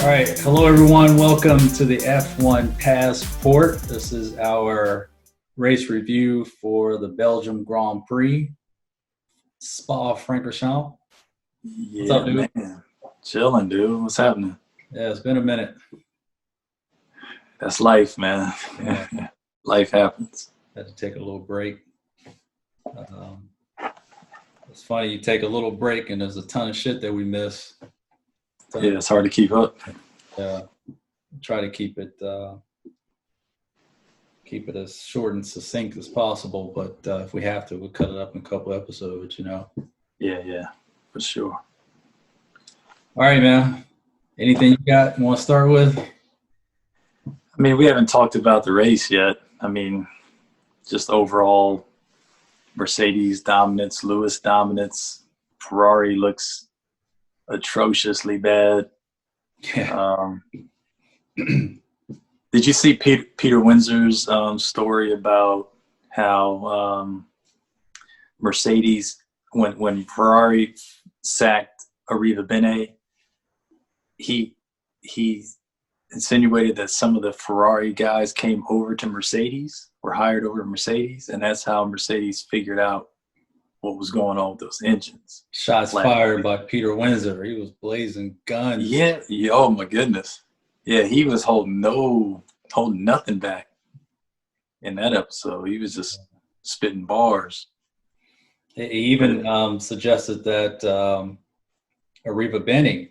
All right. Hello, everyone. Welcome to the F1 Passport. This is our race review for the Belgium Grand Prix, Spa-Francorchamps. What's Yeah, up, dude? man. Chilling, dude. What's happening? Yeah, it's been a minute. That's life, man. Yeah, Life happens. had to take a little break. Um, it's funny, you take a little break and there's a ton of shit that we miss. Yeah, it's hard to keep up. Try to keep it as short and succinct as possible, but if we have to, we'll cut it up in a couple episodes, Yeah, for sure. All right, man. Anything you got you want to start with? I mean, we haven't talked about the race yet. I mean, just overall Mercedes dominance, Lewis dominance. Ferrari looks atrociously bad. Yeah. Did you see Peter Windsor's story about how Mercedes, when Ferrari sacked Arriva Bene, he insinuated that some of the Ferrari guys came over to Mercedes, were hired over to Mercedes, and that's how Mercedes figured out what was going on with those engines. Shots fired by Peter Windsor. He was blazing guns. Yeah. Oh my goodness. Yeah, he was holding nothing back in that episode. He was just spitting bars. He even suggested that Arriva Bene,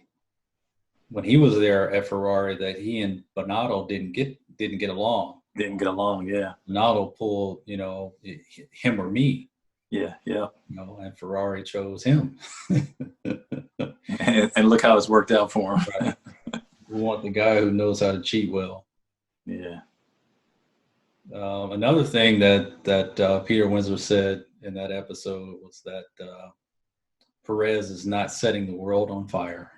when he was there at Ferrari, that he and Bonatto didn't get along. Didn't get along, yeah. Bonatto pulled, him or me. Yeah. And Ferrari chose him. and look how it's worked out for him. Right. We want the guy who knows how to cheat well. Yeah. Another thing that Peter Windsor said in that episode was that Perez is not setting the world on fire,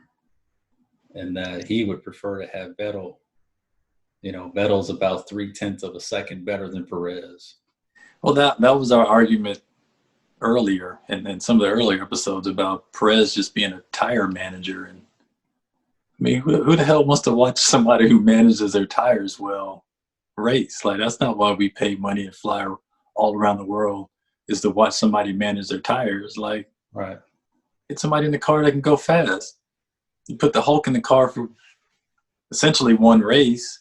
and that he would prefer to have Vettel. Vettel's about 0.3 of a second better than Perez. Well, that was our argument earlier, and some of the earlier episodes about Perez just being a tire manager. And I mean, who the hell wants to watch somebody who manages their tires well race? Like, that's not why we pay money and fly all around the world, is to watch somebody manage their tires. Like, right. Get somebody in the car that can go fast. You put the Hulk in the car for essentially one race.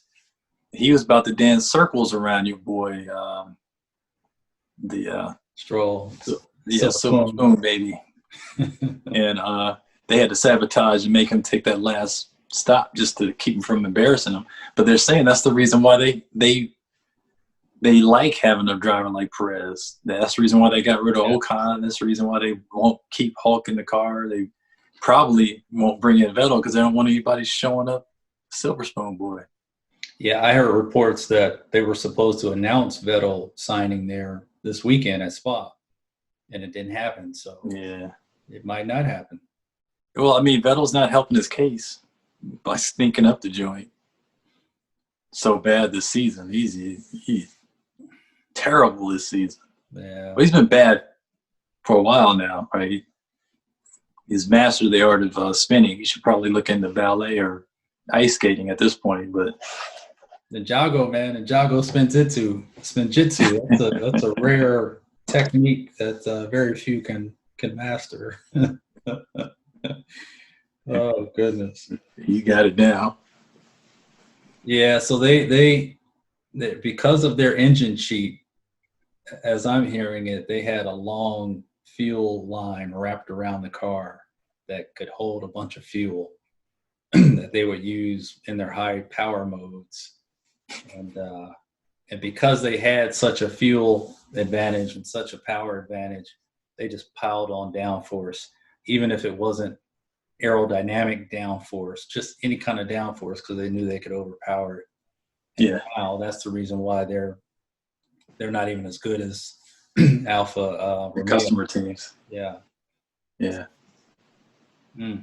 He was about to dance circles around your boy, Stroll. Silver Spoon, baby. And they had to sabotage and make him take that last stop just to keep him from embarrassing him. But they're saying that's the reason why they like having a driver like Perez. That's the reason why they got rid of Ocon. That's the reason why they won't keep Hulk in the car. They probably won't bring in Vettel because they don't want anybody showing up Silver Spoon boy. Yeah, I heard reports that they were supposed to announce Vettel signing there this weekend at Spa, and it didn't happen. So yeah, it might not happen. Well, I mean, Vettel's not helping his case by sneaking up the joint so bad this season. He's terrible this season. Yeah, well, he's been bad for a while now, right? He's mastered the art of spinning. He should probably look into ballet or ice skating at this point. But the Jago, man, and Jago spinjitzu. That's a rare technique that very few can master. Oh goodness, you got it now. Yeah, so they because of their engine cheat, as I'm hearing it, they had a long fuel line wrapped around the car that could hold a bunch of fuel that they would use in their high power modes, and because they had such a fuel advantage and such a power advantage, they just piled on downforce, even if it wasn't aerodynamic downforce, just any kind of downforce, because they knew they could overpower it. And now that's the reason why they're not even as good as Alpha the customer teams. Yeah. We'll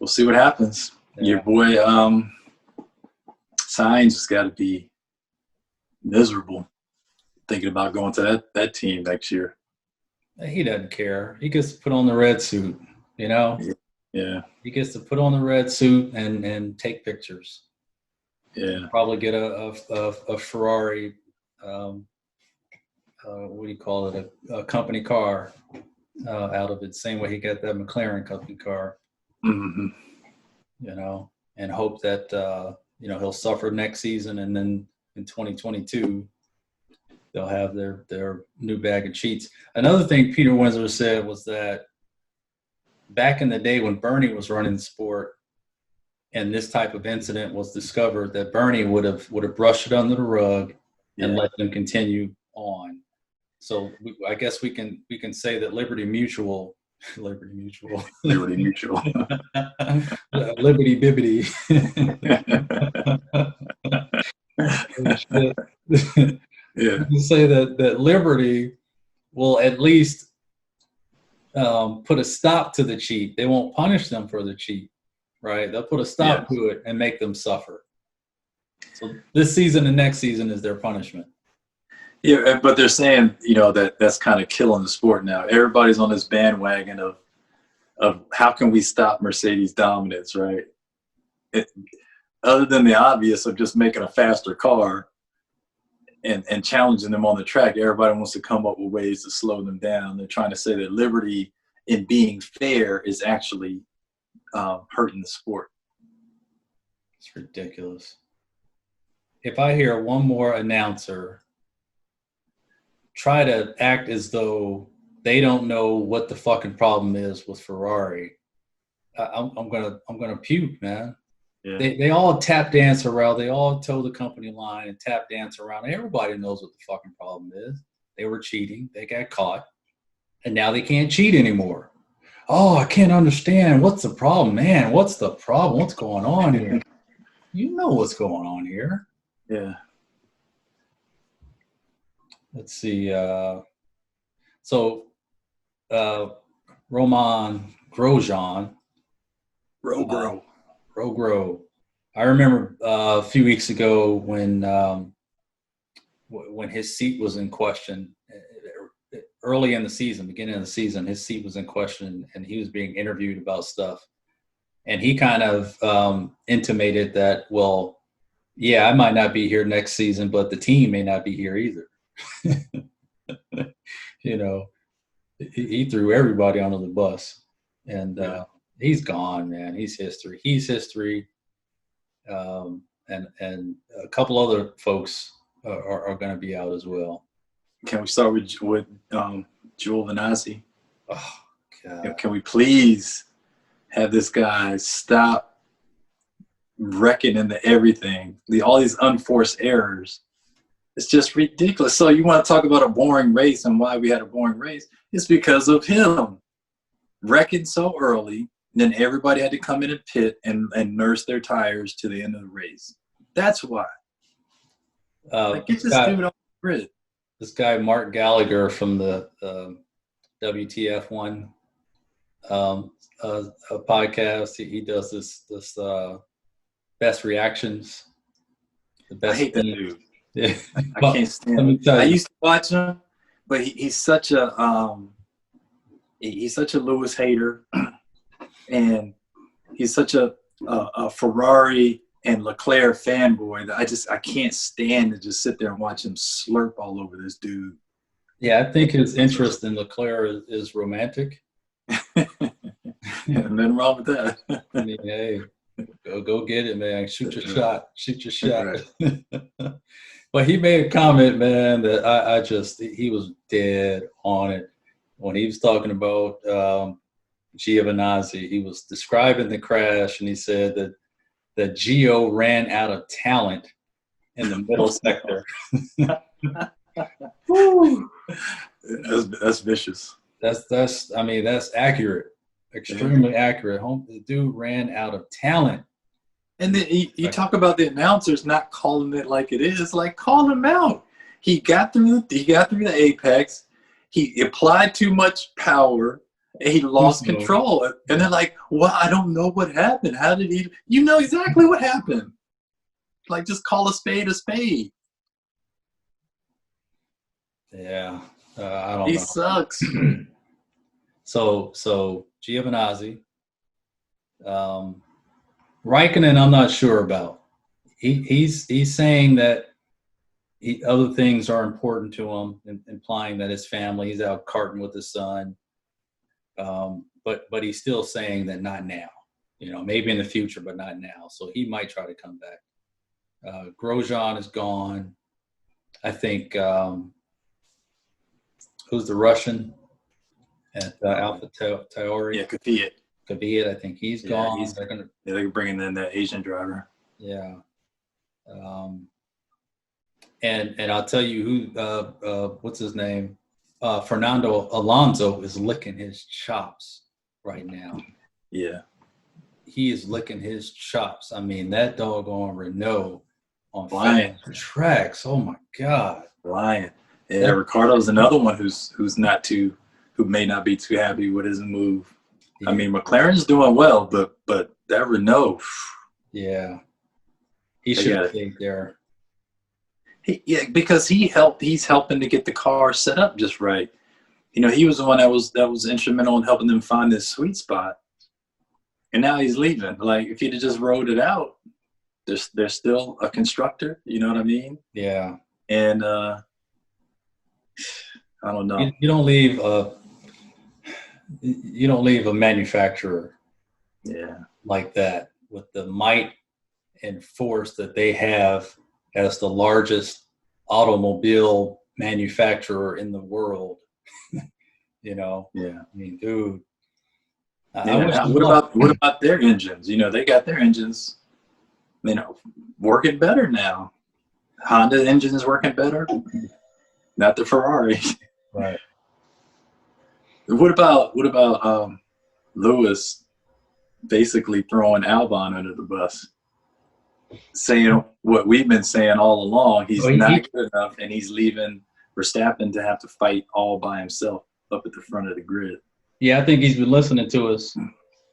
see what happens. Your boy Sainz has got to be miserable thinking about going to that team next year. He doesn't care. He gets put on the red suit, Yeah, Yeah. He gets to put on the red suit and take pictures. Yeah. Probably get a Ferrari, what do you call it, a company car out of it. Same way he got that McLaren company car, Mm-hmm. And hope that, he'll suffer next season. And then in 2022, they'll have their new bag of cheats. Another thing Peter Winsler said was that back in the day when Bernie was running the sport and this type of incident was discovered, that Bernie would have brushed it under the rug and let them continue on. So I guess we can say that Liberty Mutual, Liberty Bibbity. Yeah. We can say that Liberty will at least put a stop to the cheat. They won't punish them for the cheat, right? They'll put a stop to it and make them suffer. So this season and next season is their punishment. Yeah, but they're saying, that's kind of killing the sport now. Everybody's on this bandwagon of how can we stop Mercedes dominance, right? Other than the obvious of just making a faster car and challenging them on the track, everybody wants to come up with ways to slow them down. They're trying to say that Liberty, in being fair, is actually hurting the sport. It's ridiculous. If I hear one more announcer try to act as though they don't know what the fucking problem is with Ferrari, I'm gonna puke, man. Yeah. They all tap dance around. They all toe the company line and tap dance around. Everybody knows what the fucking problem is. They were cheating. They got caught, and now they can't cheat anymore. Oh, I can't understand. What's the problem, man? What's the problem? What's going on here? You know what's going on here. Yeah. Let's see. Roman Grosjean. Gro. I remember a few weeks ago when his seat was in question, early in the season, beginning of the season, his seat was in question, and he was being interviewed about stuff. And he kind of intimated that, well, yeah, I might not be here next season, but the team may not be here either. He threw everybody under the bus, and he's gone, man. He's history. And a couple other folks are going to be out as well. Can we start with Giovinazzi? Oh, God. Can we please have this guy stop wrecking into everything? All these unforced errors. It's just ridiculous. So you want to talk about a boring race and why we had a boring race? It's because of him wrecking so early. Then everybody had to come in and pit and nurse their tires to the end of the race. That's why. Get this dude on the grid. This guy, Mark Gallagher from the WTF1 a podcast, he does this best reactions. I hate that dude. Yeah. I can't stand him. I used to watch him, but he's such a Lewis hater. And he's such a Ferrari and Leclerc fanboy that I can't stand to just sit there and watch him slurp all over this dude. Yeah, I think his interest in Leclerc is romantic. Nothing wrong with that. I mean, hey, go get it, man. Shoot your shot. Right. But he made a comment, man, that he was dead on it when he was talking about Giovinazzi. He was describing the crash, and he said that Gio ran out of talent in the middle sector. That's vicious. That's accurate, extremely accurate. The dude ran out of talent. And then you talk about the announcers not calling it like it is. Like, call him out. He got through the apex. He applied too much power. And he lost control. And they're like, well, I don't know what happened. How did he? You know exactly what happened. Like, just call a spade a spade. Yeah. I don't know. He sucks. So Giovinazzi Um, Raikkonen, I'm not sure about. He's saying that other things are important to him, implying that his family, he's out karting with his son. But he's still saying that not now. Maybe in the future, but not now. So he might try to come back. Grosjean is gone. I think who's the Russian at Alpha Tauri? Yeah, Kvyat. Kvyat, I think he's gone. They're bringing in that Asian driver. Yeah. And I'll tell you who. What's his name? Fernando Alonso is licking his chops right now. Yeah. He is licking his chops. I mean, that doggone Renault on fast tracks. Oh my God. Lion. Yeah, Ricardo's another one who may not be too happy with his move. Yeah. I mean, McLaren's doing well, but that Renault. Yeah. He should stay there. Because he's helping to get the car set up just right. He was the one that was instrumental in helping them find this sweet spot. And now he's leaving. Like, if he'd have just rode it out, there's still a constructor. You know what I mean? Yeah. And I don't know. You don't leave a manufacturer like that with the might and force that they have as the largest automobile manufacturer in the world. Yeah. I mean, dude. What about their engines? They got their engines, working better now. Honda engine is working better, not the Ferrari. Right. What about Lewis basically throwing Albon under the bus, saying what we've been saying all along? He's not good enough, and he's leaving Verstappen to have to fight all by himself up at the front of the grid. Yeah, I think he's been listening to us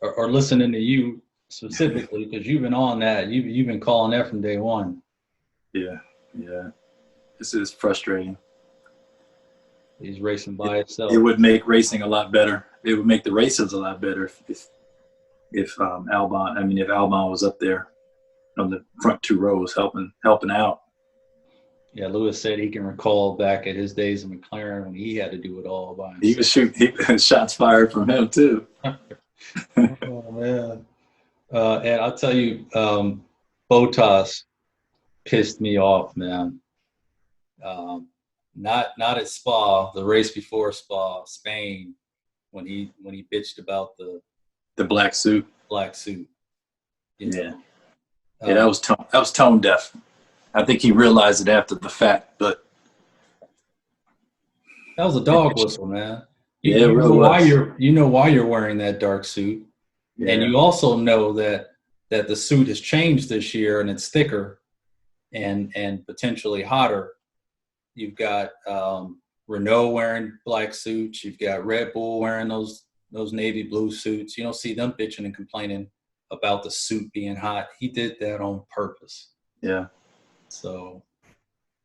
or listening to you specifically because you've been on that. You've been calling that from day one. Yeah. This is frustrating. He's racing by himself. It would make racing a lot better. It would make the races a lot better if Albon was up there on the front two rows helping out. Yeah, Lewis said he can recall back at his days in McLaren when he had to do it all by himself. He was shooting shots fired from him too. Oh man! And I'll tell you, Bottas pissed me off, man. Not at Spa, the race before Spa, Spain, when he bitched about the black suit. Yeah, that was tone deaf. I think he realized it after the fact, but that was a dog whistle, man. You know why you're wearing that dark suit, and you also know that the suit has changed this year and it's thicker and potentially hotter. You've got Renault wearing black suits. You've got Red Bull wearing those navy blue suits. You don't see them bitching and complaining about the suit being hot. He did that on purpose. Yeah. So,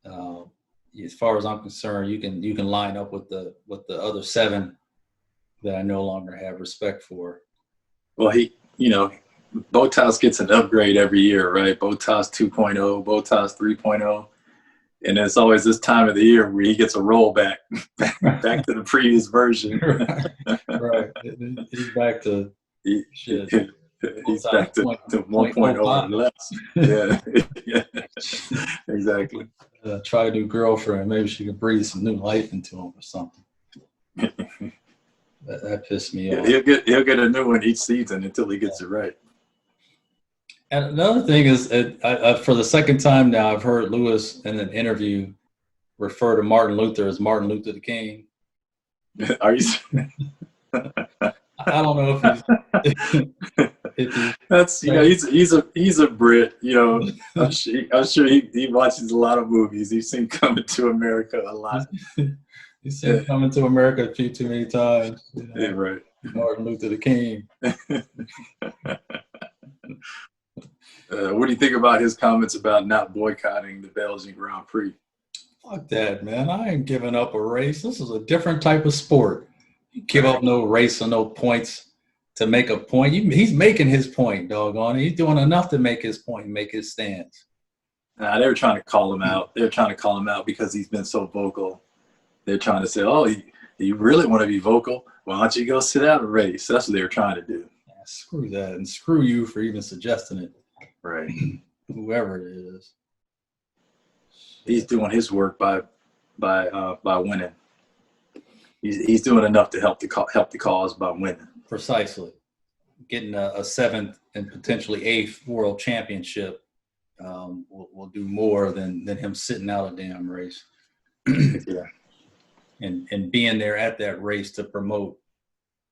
as far as I'm concerned, you can line up with the other 7 that I no longer have respect for. Well, Bottas gets an upgrade every year, right? Bottas 2.0, Bottas 3.0. And it's always this time of the year where he gets a rollback back to the previous version. Right. He's back to shit. He's back to 1.0 or less. Yeah. Exactly. Try a new girlfriend. Maybe she could breathe some new life into him or something. That pissed me off. He'll get a new one each season until he gets it right. And another thing is, for the second time now, I've heard Lewis in an interview refer to Martin Luther as Martin Luther the King. Are you? I don't know if he's a Brit. I'm sure he watches a lot of movies. He's seen Coming to America a lot. He's seen Coming to America a few too many times. Yeah, right. Martin Luther the King. What do you think about his comments about not boycotting the Belgian Grand Prix? Fuck that, man. I ain't giving up a race. This is a different type of sport. You give up no race or no points to make a point. He's making his point, doggone it. He's doing enough to make his point and make his stance. They were trying to call him out. They were trying to call him out because he's been so vocal. They're trying to say, oh, you really want to be vocal? Why don't you go sit out a race? That's what they were trying to do. Yeah, screw that. And screw you for even suggesting it. Right. Whoever it is. He's doing his work by winning. He's doing enough to help the cause by winning. Precisely. Getting a seventh and potentially eighth world championship will do more than him sitting out a damn race. Yeah. And being there at that race to promote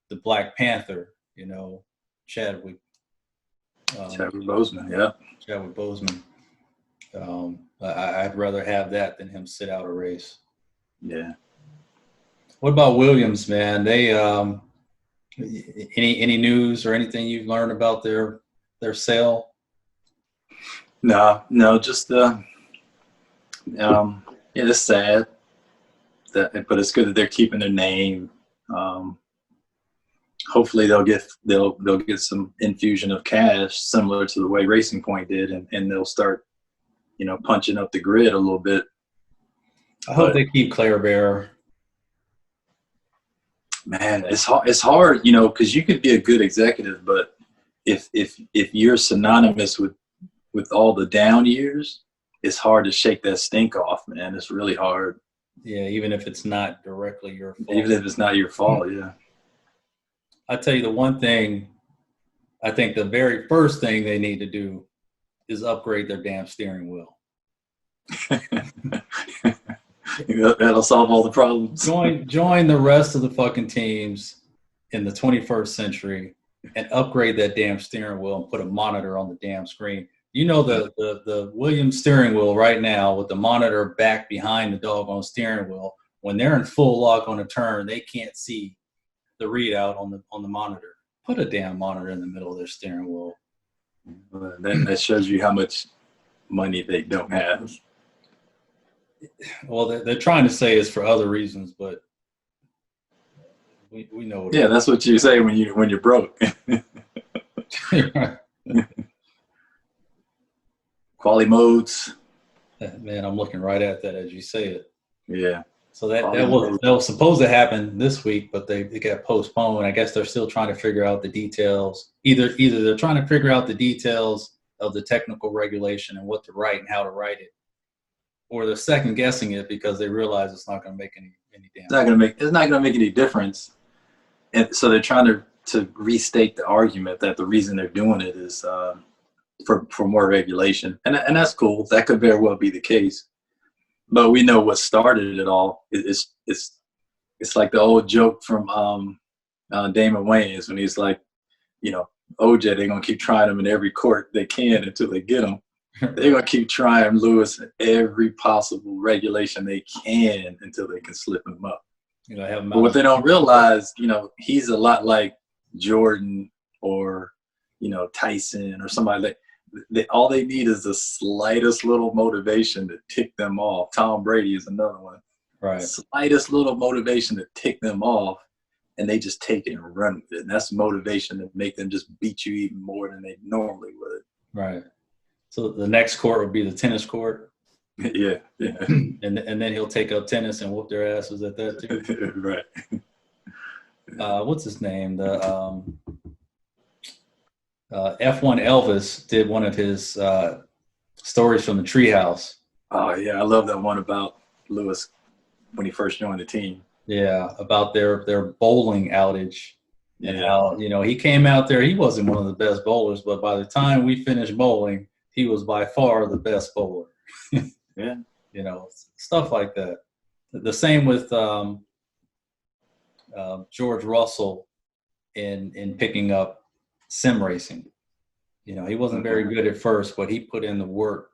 the Black Panther, Chadwick Boseman, yeah. Chadwick Boseman. I'd rather have that than him sit out a race. Yeah. What about Williams, man? They any news or anything you've learned about their sale? No, just it's sad but it's good that they're keeping their name. Hopefully they'll get some infusion of cash similar to the way Racing Point did, and they'll start, punching up the grid a little bit. I hope they keep Claire Bear. Man, it's hard, because you could be a good executive, but if you're synonymous with all the down years, it's hard to shake that stink off, man. It's really hard. Yeah, even if it's not directly your fault. Even if it's not your fault, yeah. I tell you, the one thing, I think the very first thing they need to do is upgrade their damn steering wheel. That'll solve all the problems. Join the rest of the fucking teams in the 21st century and upgrade that damn steering wheel and put a monitor on the damn screen. The Williams steering wheel right now with the monitor back behind the doggone steering wheel, when they're in full lock on a turn, they can't see the readout on the monitor. Put a damn monitor in the middle of their steering wheel. That shows you how much money they don't have. Well, they're trying to say it's for other reasons, but we know. Yeah, that's what you say when you're broke. Quality modes. Man, I'm looking right at that as you say it. Yeah. So that was supposed to happen this week, but they got postponed. I guess they're still trying to figure out the details. Either they're trying to figure out the details of the technical regulation and what to write and how to write it, or they're second guessing it because they realize it's not going to make any damn. It's not going to make any difference, and so they're trying to restate the argument that the reason they're doing it is for more regulation, and that's cool. That could very well be the case. But we know what started it all. It's like the old joke from Damon Wayans when he's like, OJ, they're going to keep trying him in every court they can until they get him. They're going to keep trying Lewis in every possible regulation they can until they can slip him up. But what they don't realize, he's a lot like Jordan or, Tyson or somebody like all they need is the slightest little motivation to tick them off. Tom Brady is another one. Right. Slightest little motivation to tick them off, and they just take it and run with it. And that's motivation to make them just beat you even more than they normally would. Right. So the next court would be the tennis court. Yeah. And then he'll take up tennis and whoop their asses at that too. Right. What's his name? The F1 Elvis did one of his stories from the treehouse. Oh yeah, I love that one about Lewis when he first joined the team. Yeah, about their bowling outage. Yeah. And how, he came out there, he wasn't one of the best bowlers, but by the time we finished bowling, he was by far the best bowler. Yeah. Stuff like that. The same with George Russell in picking up sim racing. He wasn't very good at first, but he put in the work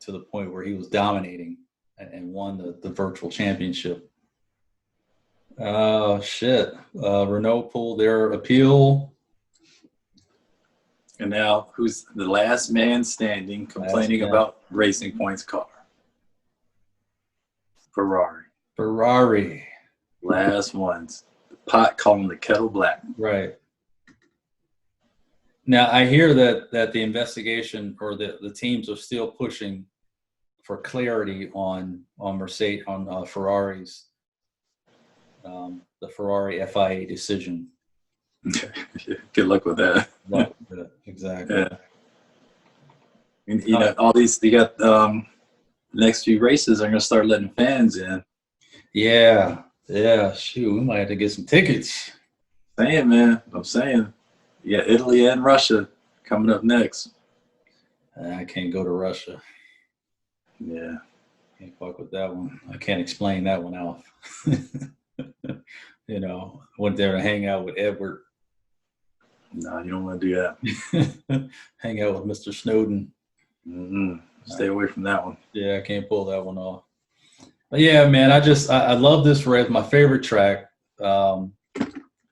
to the point where he was dominating and won the virtual championship. Oh, shit. Renault pulled their appeal. And now who's the last man standing complaining about Racing Point's car? Ferrari. Last ones. The pot calling the kettle black. Right. Now I hear that the investigation or the teams are still pushing for clarity on Mercedes on Ferrari's the Ferrari FIA decision. Good luck with that. Luck with it. Exactly. Yeah. And, you know, all these, you got next few races are going to start letting fans in. Yeah. Shoot, we might have to get some tickets. Saying, man, I'm saying, yeah, Italy and Russia coming up next. I can't go to Russia. Yeah. Can't fuck with that one. I can't explain that one out. You know, went there to hang out with Edward. No, you don't want to do that. Hang out with Mr. Snowden. Stay away from that one. Yeah, I can't pull that one off. But yeah, man, I love this race. My favorite track.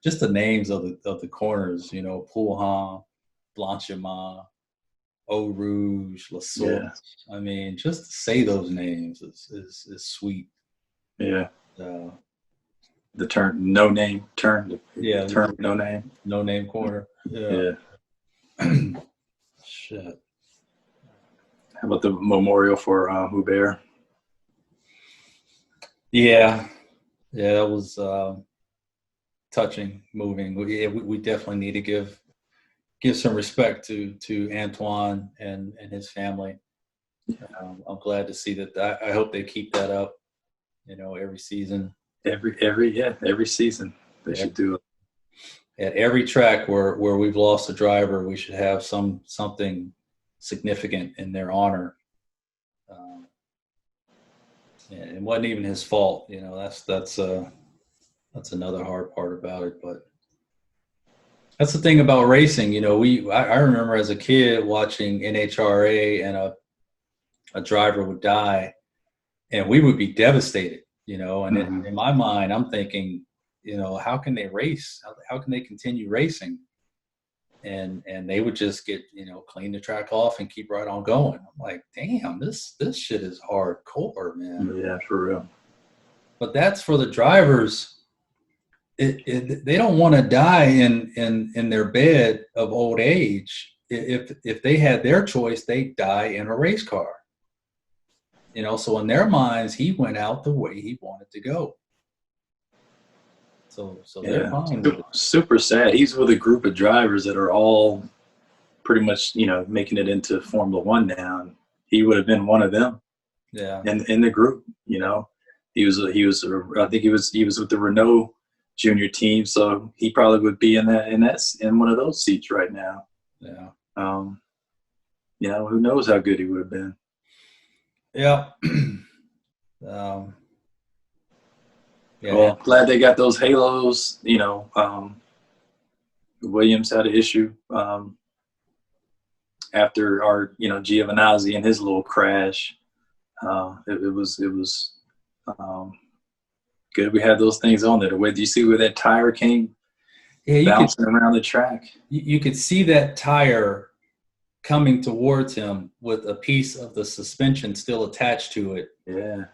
Just the names of the corners. You know, Poulhan, Blanchiment, Eau Rouge, La Source. Yeah. I mean, just to say those names is sweet. Yeah. The turn, no name turn. Yeah. Turn, no name. No name corner. Yeah. Shit. How about the memorial for Hubert? Yeah, that was touching, moving. We definitely need to give some respect to Antoine and his family. I'm glad to see that. I hope they keep that up. You know, every season. Every season they should do it. At every track where we've lost a driver, we should have something significant in their honor. It wasn't even his fault, you know. That's another hard part about it. But that's the thing about racing, you know. I remember as a kid watching NHRA and a driver would die, and we would be devastated, you know. And in my mind, I'm thinking, you know, how can they race? How can they continue racing? And they would just get, you know, clean the track off and keep right on going. I'm like, damn, this shit is hardcore, man. Yeah, for real. But that's for the drivers. They don't want to die in their bed of old age. If they had their choice, they'd die in a race car. You know, so in their minds, he went out the way he wanted to go. So they're fine with it. Super sad. He's with a group of drivers that are all pretty much, you know, making it into Formula One now. And he would have been one of them. Yeah. In the group, you know, I think he was with the Renault junior team, so he probably would be in one of those seats right now. Yeah. You know, who knows how good he would have been. Yeah. Yeah. Well, glad they got those halos. You know, Williams had an issue after our, you know, Giovinazzi and his little crash. It was good. We had those things on there. Do you see where that tire came bouncing around the track? You could see that tire coming towards him with a piece of the suspension still attached to it. Yeah.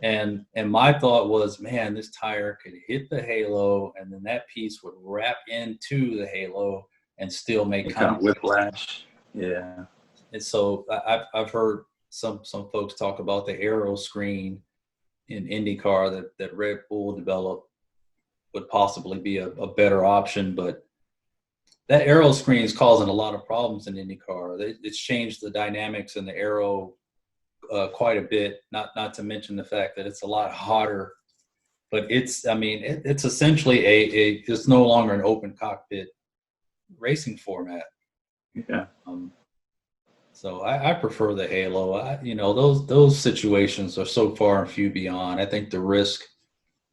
And my thought was, man, this tire could hit the halo, and then that piece would wrap into the halo and still make kind of whiplash. Yeah. And so I've heard some folks talk about the aero screen in IndyCar that Red Bull developed would possibly be a better option, but that aero screen is causing a lot of problems in IndyCar. It's changed the dynamics in the aero quite a bit, not to mention the fact that it's a lot hotter, but it's essentially it's no longer an open cockpit racing format. Yeah. So I prefer the halo. You know, those situations are so far and few beyond. I think the risk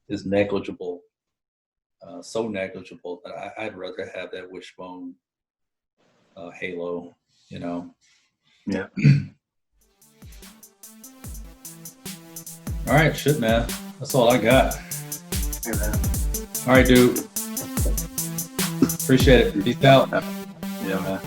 is negligible, so negligible that I'd rather have that wishbone halo, you know. Yeah. All right, shit, man. That's all I got. Hey, man. All right, dude. Appreciate it. Peace out. Yeah, man.